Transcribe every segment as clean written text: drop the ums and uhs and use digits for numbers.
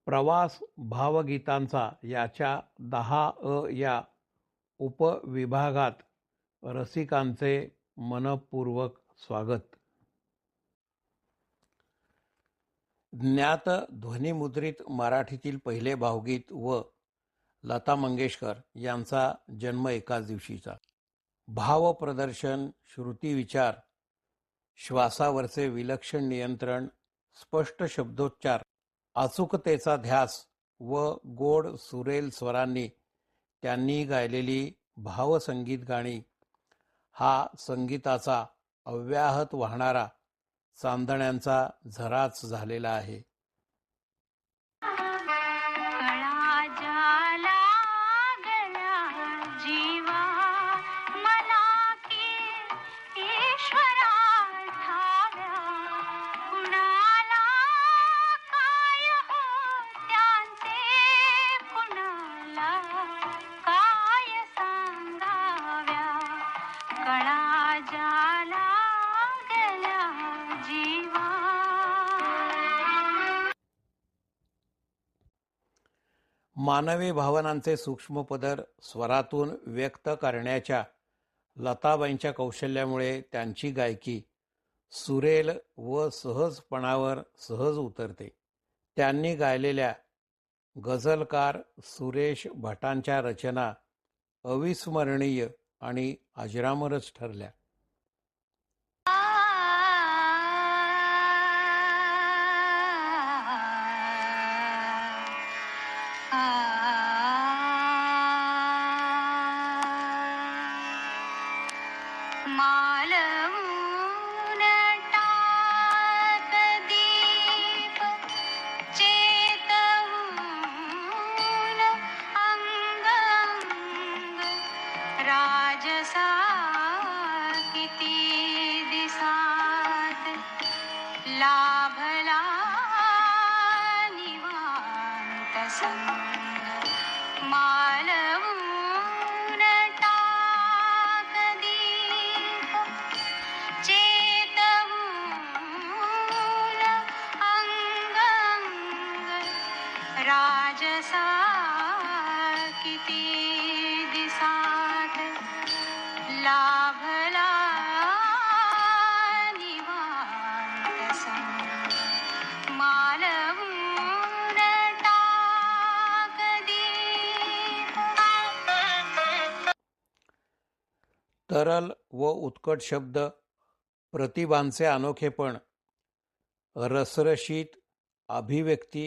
प्रवास भावगीतांचा याच्या 10 या उपविभागात रसिकांचे मनपूर्वक स्वागत. ज्ञात ध्वनिमुद्रित मराठीतील पहिले भावगीत व लता मंगेशकर यांचा जन्म एकाच दिवशीचा. भावप्रदर्शन, श्रुतीविचार, श्वासावरचे विलक्षण नियंत्रण, स्पष्ट शब्दोच्चार, अचूकतेचा ध्यास व गोड सुरेल स्वरांनी त्यांनी गायलेली भावसंगीत गाणी हा संगीताचा अव्याहत वाहणारा चांदण्यांचा झराच झालेला आहे. मानवी भावनांचे सूक्ष्म पदर स्वरातून व्यक्त करण्याच्या लताबाईंच्या कौशल्यामुळे त्यांची गायकी सुरेल व सहजपणावर सहज उतरते. त्यांनी गायलेल्या गझलकार सुरेश भटांच्या रचना अविस्मरणीय आणि अजरामरच ठरल्या. लाभला निवांत संग मालवून टाक दीप चेतवून अंग अंग राजसा किती दिसात लाभला तरल व उत्कट शब्द, प्रतिभांचे अनोखेपण, रसरशीत अभिव्यक्ती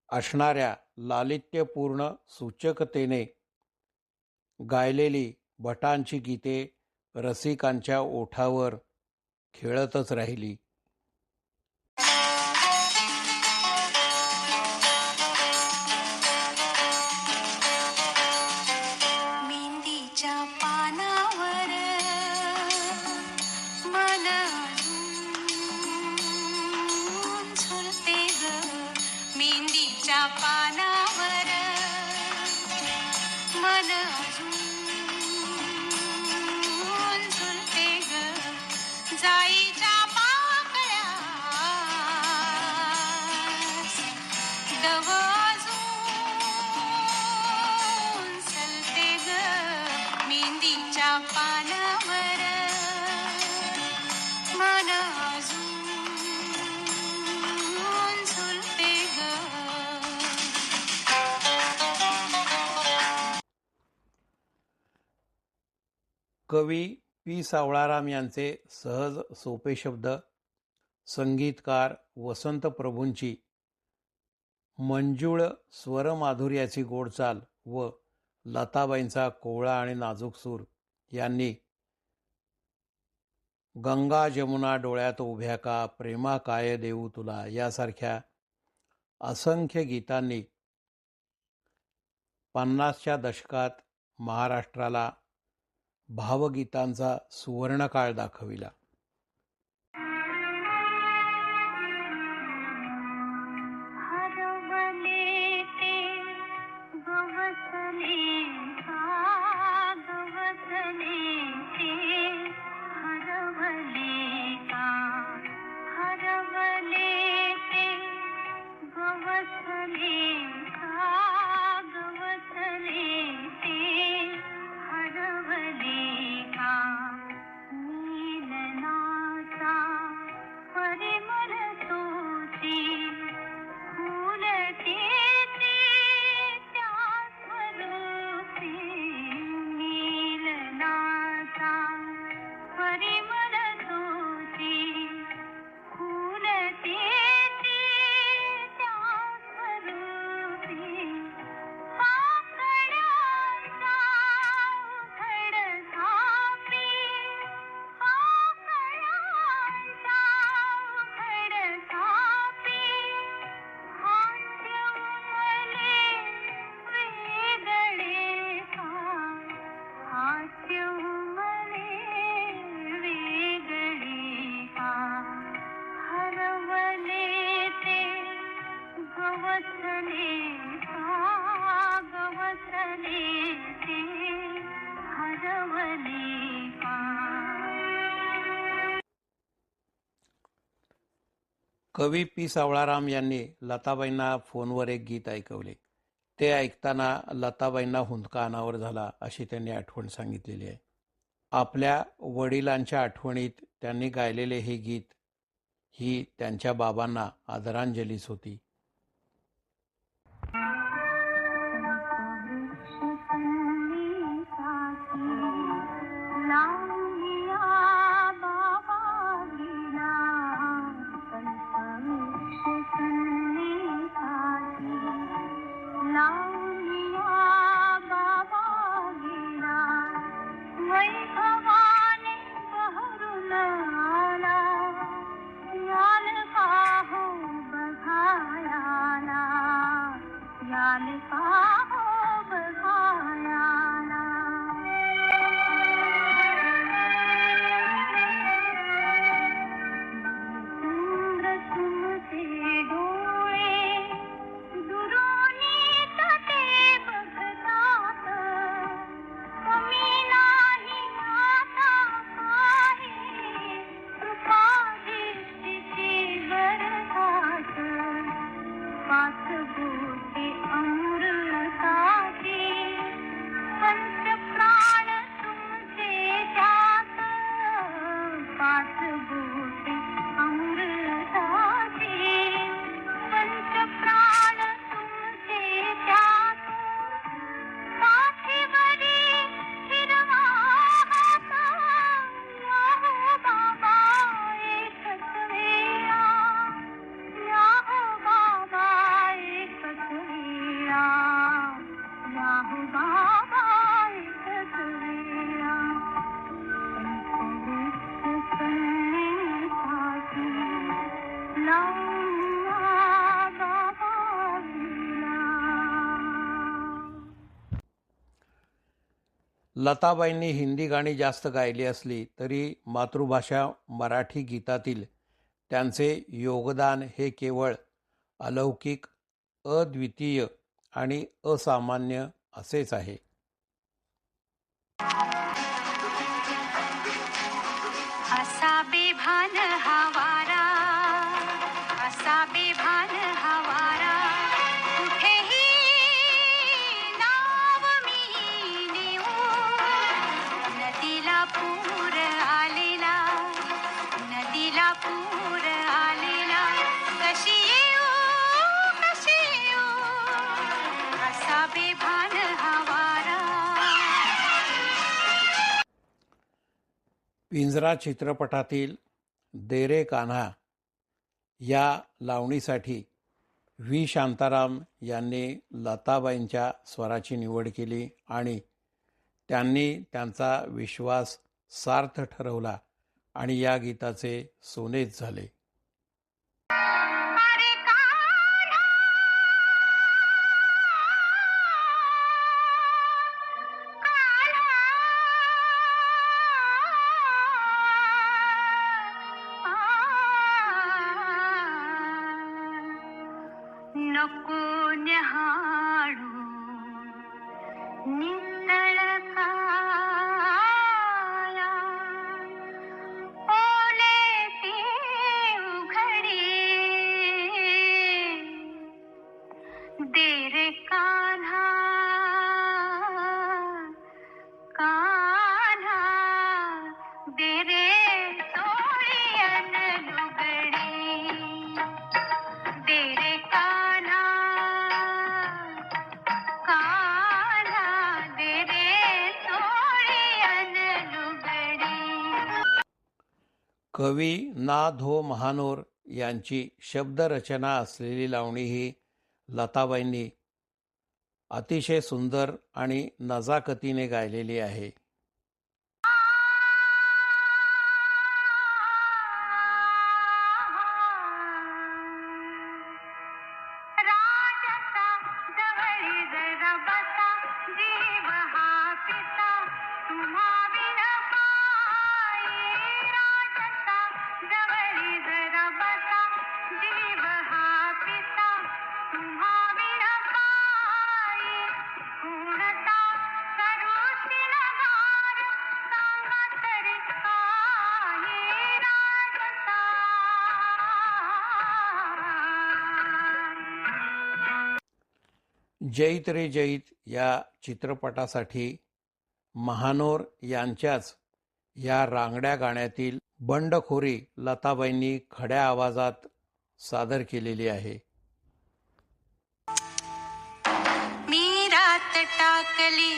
असणाऱ्या लालित्यपूर्ण सूचकतेने गायलेली भटांची गीते रसिकांच्या ओठावर खेळतच राहिली. पानावर मन अजून झुलते ग जाईच्या पाकळ्या दव अजून सलते ग मेहंदीच्या पानावर मन अजून झुलते ग. कवी पी. सावळाराम यांचे सहज सोपे शब्द, संगीतकार वसंत प्रभूंची मंजुळ स्वरमाधुर्याची गोडचाल व लताबाईंचा कोवळा आणि नाजूक सूर यांनी गंगा जमुना डोळ्यात उभ्या का, प्रेमा काय देऊ तुला यासारख्या असंख्य गीतांनी 50च्या दशकात महाराष्ट्राला भावगीतांचा सुवर्णकाळ दाखविला. हरवले ते कवी पी सावळाराम यांनी लताबाईंना फोनवर एक गीत ऐकवले. ते ऐकताना लताबाईंना हुंदका अनावर झाला अशी त्यांनी आठवण सांगितलेली आहे. आपल्या वडिलांच्या आठवणीत त्यांनी गायलेले हे गीत ही त्यांच्या बाबांना आदरांजलीच होती. लताबाईंनी हिंदी गाणी जास्त गायली असली तरी मातृभाषा मराठी गीतातील त्यांचे योगदान हे केवळ अलौकिक, अद्वितीय आणि असामान्य असेच आहे. असा बेभान हवारा, असा बेभान हवारा, कुठेही नाव मी नेऊ. नदीला पूर आलेला, नदीला पूर आलेला, कशी येऊ, कशी येऊ, असा बेभान हवारा. पिंजरा चित्रपटातील दे रे कान्हा या लावणीसाठी व्ही शांताराम यांनी लताबाईंच्या स्वराची निवड केली आणि त्यांनी त्यांचा विश्वास सार्थ ठरवला आणि या गीताचे सोनेच झाले. अरे कान्हा, नको न्याहाळू नितळ काया, ओले ते उघडे दे रे कान्हा कान्हा दे रे सोळीयन लुगडी दे रे कान्हा कान्हा दे रे सोळीयन लुगडी. कवी ना. धो. महानोर यांची शब्दरचना असलेली लावणी ही लताबाईंनी अतिशय सुंदर आणि नजाकतीने गायलेली आहे. राजसा जवळी जरा बसा जीव हा पिता तुम्हा विण पायी राजसा जवळी जरा बसा जीव हा पिता तुम्हा विण पायी पूर्णता करू शिणगार सांगा तरी काही राजसा. जैत रे जैत या चित्रपटासाठी महानोर यांच्याच या रांगड्या गाण्यातील बंडखोरी लताबाईंनी खड्या आवाजात सादर केलेली आहे. मी रात टाकली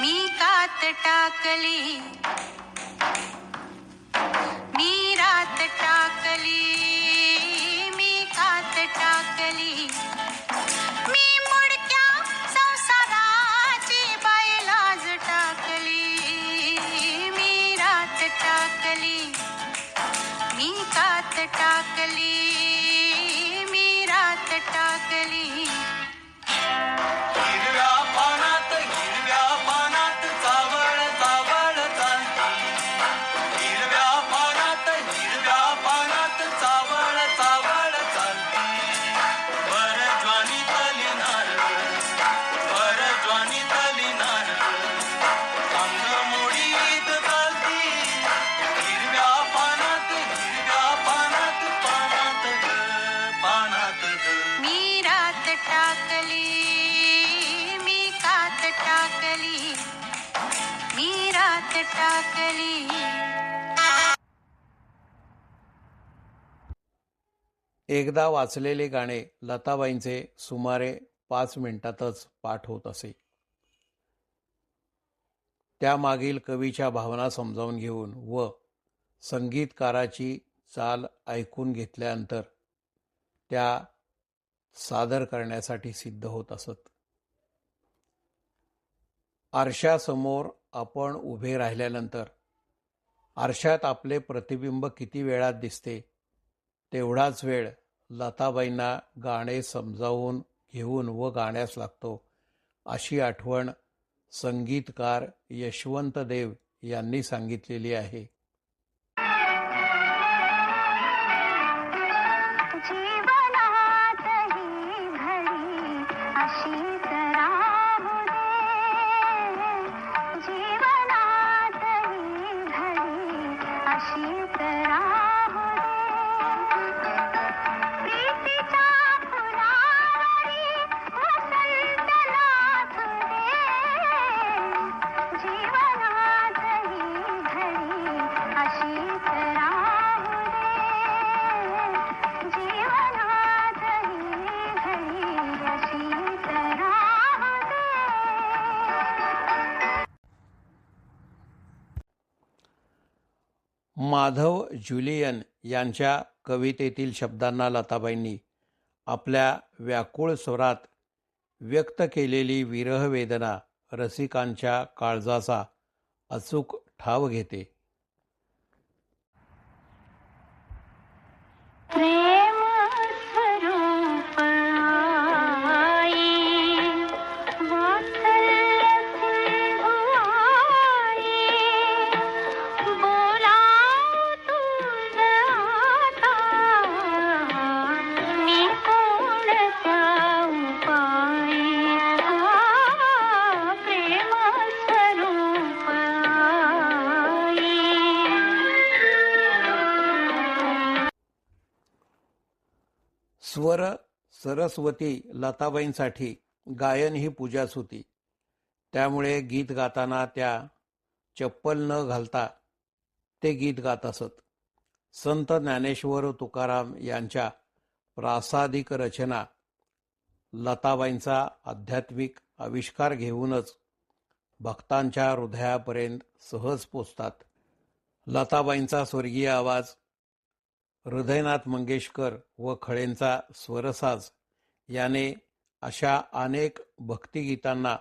मी कात टाकली मी रात टाकली मी कात टाकली मी मुडक्या संसाराची बायलाज टाकली मी रात टाकली मी कात टाकली मी रात टाकली. हिरव्या पानात चावळ चावळ चालती हिरव्या पानात चावळ चावळ चालती वर ज्वानी तली नार अंग मोडीत चालती हिरव्या पानात पानात मी रात टाकली मी कात टाकली मी रात टाकली. एकदा वाचलेले गाणे लताबाईंचे सुमारे 5 मिनिटातच पाठ होत असे. त्यामागील कवीच्या भावना समजावून घेऊन व संगीतकाराची चाल ऐकून घेतल्यानंतर त्या सादर करण्यासाठी सिद्ध होत असत. आरशासमोर आपण उभे राहिल्यानंतर आरशात आपले प्रतिबिंब किती वेळात दिसते तेवढाच वेळ लताबाईंना गाणे समजावून घेऊन व गाण्यास लागतो, अशी आठवण संगीतकार यशवंत देव यांनी सांगितलेली आहे. जीवनात ही घडी अशीच राहू दे जीवनात ही घडी अशीच राहू दे प्रीतीच्या फुलावरी वसंत नाचू दे जीवनात ही घडी अशीच राहू दे जीवनात ही घडी अशीच राहू दे. माधव ज्युलियन यांच्या कवितेतील शब्दांना लताबाईंनी आपल्या व्याकुळ स्वरात व्यक्त केलेली विरह वेदना रसिकांच्या काळजाचा अचूक ठाव घेते. प्रेम स्वरूप आई वात्सल्य सिंधू आई बोला तुझ आता मी कोणत्या उपायी प्रेम स्वरूप आई. स्वर सरस्वती लताबाईंसाठी गायन ही पूजाच होती. त्यामुळे गीत गाताना त्या चप्पल न घालता ते गीत गात असत. संत ज्ञानेश्वर तुकाराम यांच्या प्रासादिक रचना लताबाईंचा आध्यात्मिक आविष्कार घेऊनच भक्तांच्या हृदयापर्यंत सहज पोचतात. लताबाईंचा स्वर्गीय आवाज, हृदयनाथ मंगेशकर व खळेंचा स्वरसाज याने अशा अनेक भक्तिगीतांना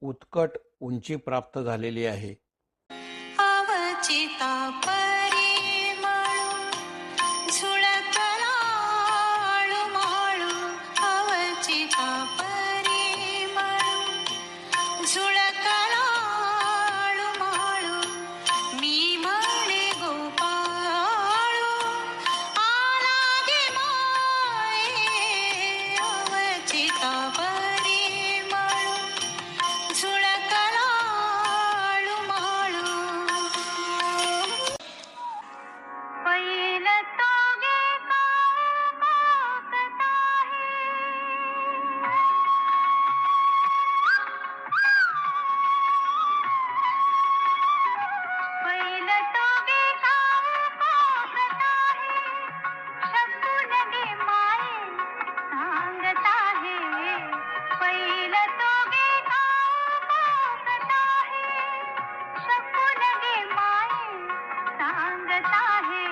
उत्कट उंची प्राप्त झालेली आहे. अवचिता परिमळ झुळकला आळूमाळू, अवचिता परिमळ झुळकला आळूमाळू, मी म्हणे गोपाळू आला गे माये, अवचिता परिमळ झुळकला आळूमाळू. पहिलं तोगे पाकत आहे, पहिलं तोगे पाकत आहे, शकून गे माये सांगत आहे. पहिलं तोगे पाकत आहे, शकून गे माये सांगत आहे.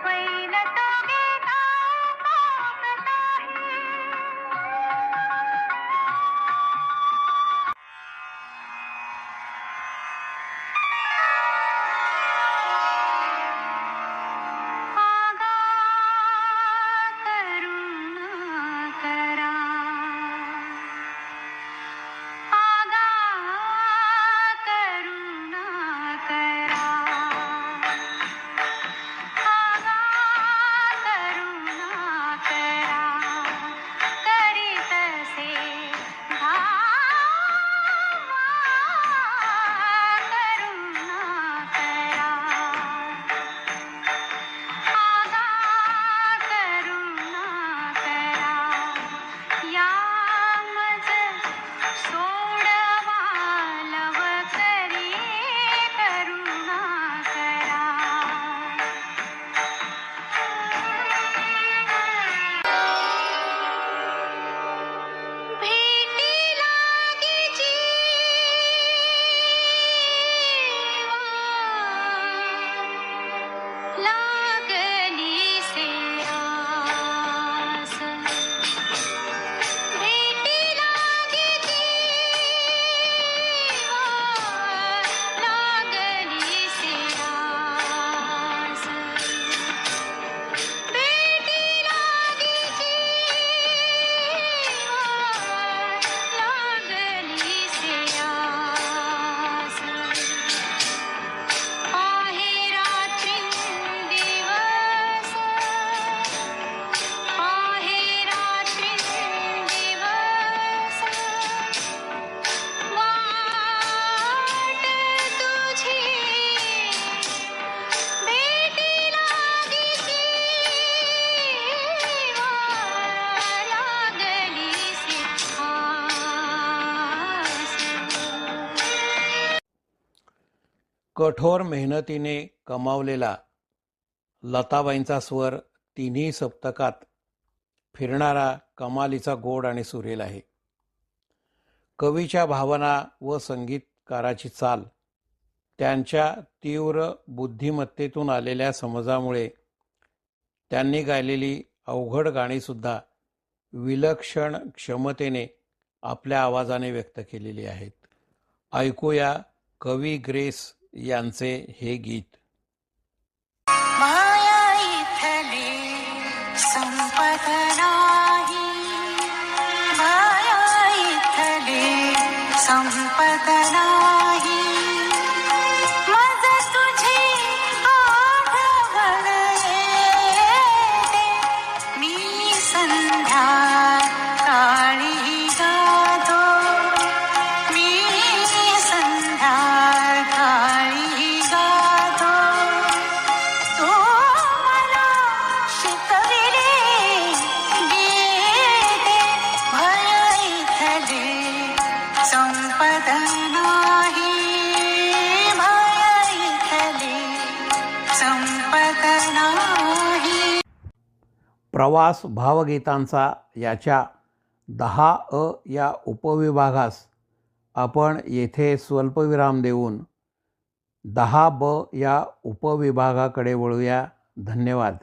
पहिलं तोगे पाकत आहे. आगा करुणा करा, आगा करुणा करा, आगा करुणा करा, करीतसे धावा करुणा करा. आगा करुणा करा, या मज सोडवा लव करी करुणा करा. भेटी लागी जीवा, लागली से आस. भेटी लागी जीवा, लागली से आस. भेटी लागी जीवा, लागली से आस. आहे रात्रिंदिवस, आहे रात्रिंदिवस, वाट तुझी भेटी लागी जीवा, लागली से आस. कठोर मेहनतीने कमावलेला लताबाईंचा स्वर तिन्ही सप्तकात फिरणारा कमालीचा गोड आणि सुरेल आहे. कवीच्या भावना व संगीतकाराची चाल त्यांच्या तीव्र बुद्धिमत्तेतून आलेल्या समजामुळे त्यांनी गायलेली अवघड गाणीसुद्धा विलक्षण क्षमतेने आपल्या आवाजाने व्यक्त केलेली आहेत. ऐकूया कवी ग्रेस यांचे हे गीत. माया इथली संपत नाही, माया इथली संपत नाही, मज तुझी आठवण येते, मी संध्या काळी गातो, मी संध्या काळी गातो. तू मला शिकविले प्रवास भावगीतांचा याच्या 10 या उपविभागास आपण येथे स्वल्पविराम देऊन 10 या उपविभागाकडे वळूया. धन्यवाद.